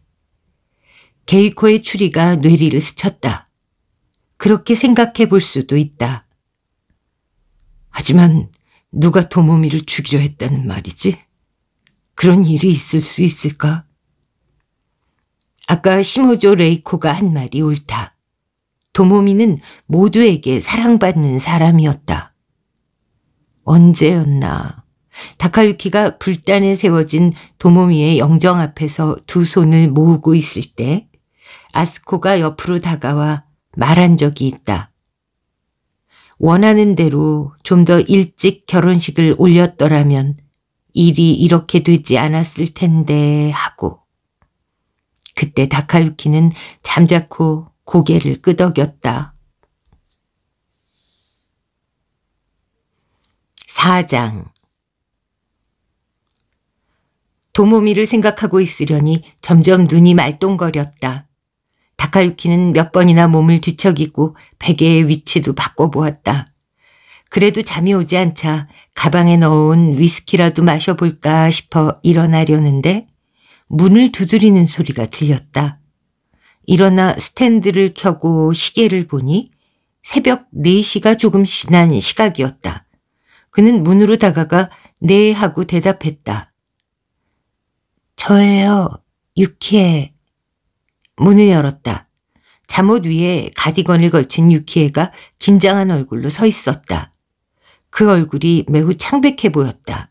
게이코의 추리가 뇌리를 스쳤다. 그렇게 생각해 볼 수도 있다. 하지만 누가 도모미를 죽이려 했다는 말이지? 그런 일이 있을 수 있을까? 아까 시모조 레이코가 한 말이 옳다. 도모미는 모두에게 사랑받는 사람이었다. 언제였나? 다카유키가 불단에 세워진 도모미의 영정 앞에서 두 손을 모으고 있을 때 아스코가 옆으로 다가와 말한 적이 있다. 원하는 대로 좀 더 일찍 결혼식을 올렸더라면 일이 이렇게 되지 않았을 텐데 하고. 그때 다카유키는 잠자코 고개를 끄덕였다. 4장. 도모미를 생각하고 있으려니 점점 눈이 말똥거렸다. 다카유키는 몇 번이나 몸을 뒤척이고 베개의 위치도 바꿔보았다. 그래도 잠이 오지 않자 가방에 넣어온 위스키라도 마셔볼까 싶어 일어나려는데 문을 두드리는 소리가 들렸다. 일어나 스탠드를 켜고 시계를 보니 새벽 4시가 조금 지난 시각이었다. 그는 문으로 다가가 네 하고 대답했다. 저예요, 유키에. 문을 열었다. 잠옷 위에 가디건을 걸친 유키에가 긴장한 얼굴로 서 있었다. 그 얼굴이 매우 창백해 보였다.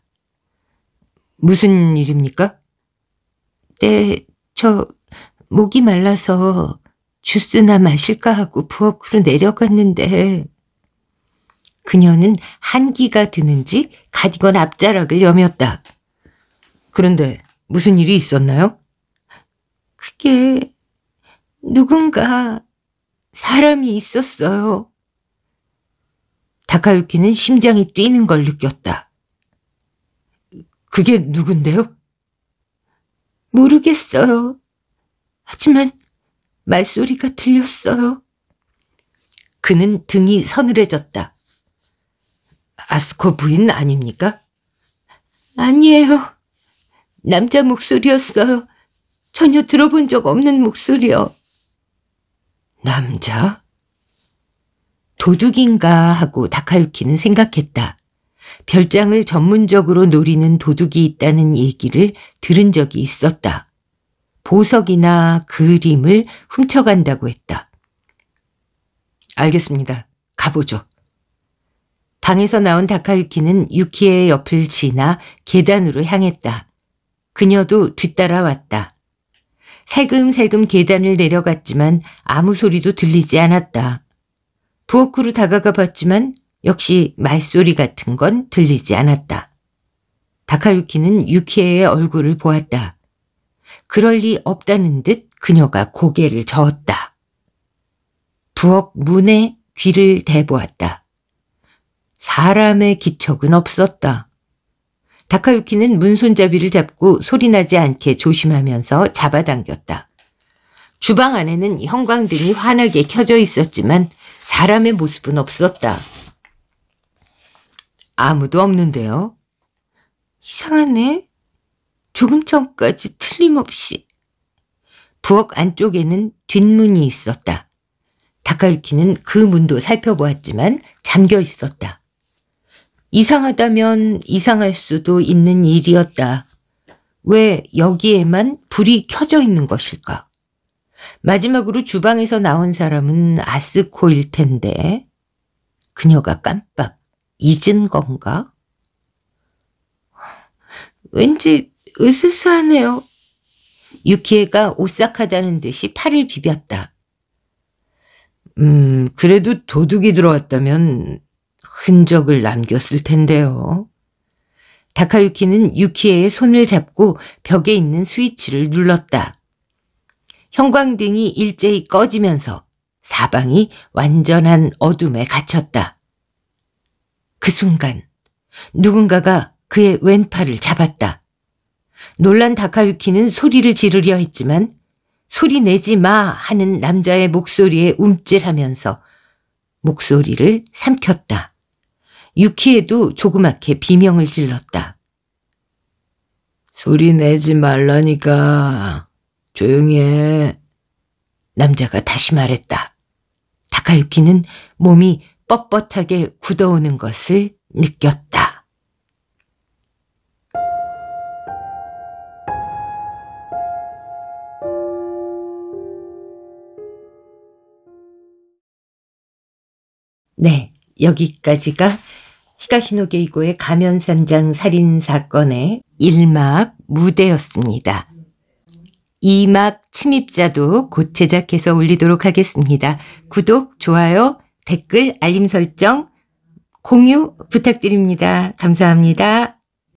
무슨 일입니까? 네, 저 목이 말라서 주스나 마실까 하고 부엌으로 내려갔는데 그녀는 한기가 드는지 가디건 앞자락을 여몄다. 그런데 무슨 일이 있었나요? 그게 누군가 사람이 있었어요. 다카유키는 심장이 뛰는 걸 느꼈다. 그게 누군데요? 모르겠어요. 하지만 말소리가 들렸어요. 그는 등이 서늘해졌다. 아스코 부인 아닙니까? 아니에요. 남자 목소리였어요. 전혀 들어본 적 없는 목소리요. 남자? 도둑인가 하고 다카유키는 생각했다. 별장을 전문적으로 노리는 도둑이 있다는 얘기를 들은 적이 있었다. 보석이나 그림을 훔쳐간다고 했다. 알겠습니다. 가보죠. 방에서 나온 다카유키는 유키의 옆을 지나 계단으로 향했다. 그녀도 뒤따라왔다. 살금살금 계단을 내려갔지만 아무 소리도 들리지 않았다. 부엌으로 다가가 봤지만 역시 말소리 같은 건 들리지 않았다. 다카유키는 유키의 얼굴을 보았다. 그럴 리 없다는 듯 그녀가 고개를 저었다. 부엌 문에 귀를 대보았다. 사람의 기척은 없었다. 다카유키는 문 손잡이를 잡고 소리나지 않게 조심하면서 잡아당겼다. 주방 안에는 형광등이 환하게 켜져 있었지만 사람의 모습은 없었다. 아무도 없는데요. 이상하네. 조금 전까지 틀림없이. 부엌 안쪽에는 뒷문이 있었다. 다카유키는 그 문도 살펴보았지만 잠겨 있었다. 이상하다면 이상할 수도 있는 일이었다. 왜 여기에만 불이 켜져 있는 것일까? 마지막으로 주방에서 나온 사람은 아스코일 텐데 그녀가 깜빡 잊은 건가? 왠지 으스스하네요. 유키에가 오싹하다는 듯이 팔을 비볐다. 그래도 도둑이 들어왔다면 흔적을 남겼을 텐데요. 다카유키는 유키에의 손을 잡고 벽에 있는 스위치를 눌렀다. 형광등이 일제히 꺼지면서 사방이 완전한 어둠에 갇혔다. 그 순간 누군가가 그의 왼팔을 잡았다. 놀란 다카유키는 소리를 지르려 했지만 소리 내지 마 하는 남자의 목소리에 움찔하면서 목소리를 삼켰다. 유키에도 조그맣게 비명을 질렀다. 소리 내지 말라니까 조용히 해. 남자가 다시 말했다. 다카유키는 몸이 뻣뻣하게 굳어오는 것을 느꼈다. 네, 여기까지가 히가시노 게이고의 가면산장 살인사건의 1막 무대였습니다. 2막 침입자도 곧 제작해서 올리도록 하겠습니다. 구독, 좋아요, 댓글, 알림 설정, 공유 부탁드립니다. 감사합니다.